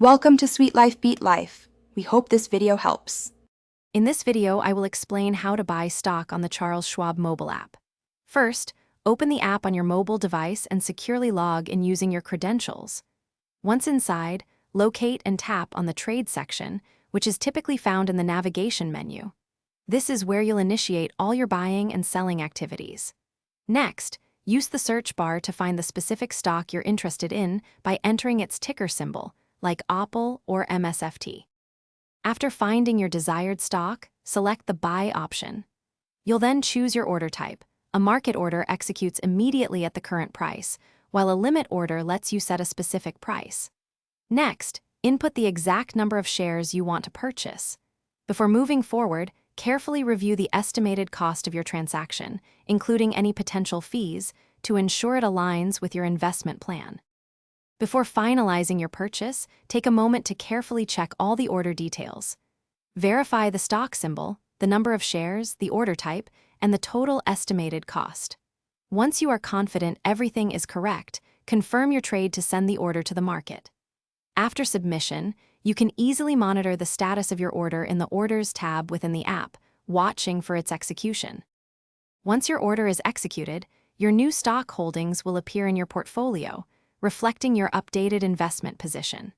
Welcome to Sweet Life Beat Life. We hope this video helps. In this video, I will explain how to buy stock on the Charles Schwab mobile app. First, open the app on your mobile device and securely log in using your credentials. Once inside, locate and tap on the Trade section, which is typically found in the navigation menu. This is where you'll initiate all your buying and selling activities. Next, use the search bar to find the specific stock you're interested in by entering its ticker symbol, like Apple or MSFT. After finding your desired stock, select the Buy option. You'll then choose your order type. A market order executes immediately at the current price, while a limit order lets you set a specific price. Next, input the exact number of shares you want to purchase. Before moving forward, carefully review the estimated cost of your transaction, including any potential fees, to ensure it aligns with your investment plan. Before finalizing your purchase, take a moment to carefully check all the order details. Verify the stock symbol, the number of shares, the order type, and the total estimated cost. Once you are confident everything is correct, confirm your trade to send the order to the market. After submission, you can easily monitor the status of your order in the Orders tab within the app, watching for its execution. Once your order is executed, your new stock holdings will appear in your portfolio, reflecting your updated investment position.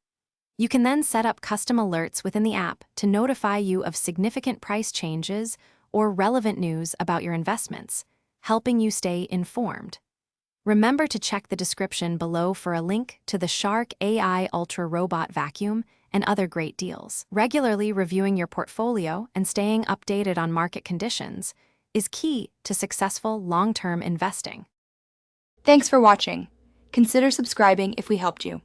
You can then set up custom alerts within the app to notify you of significant price changes or relevant news about your investments, helping you stay informed. Remember to check the description below for a link to the Shark AI Ultra Robot Vacuum and other great deals. Regularly reviewing your portfolio and staying updated on market conditions is key to successful long-term investing. Thanks for watching. Consider subscribing if we helped you.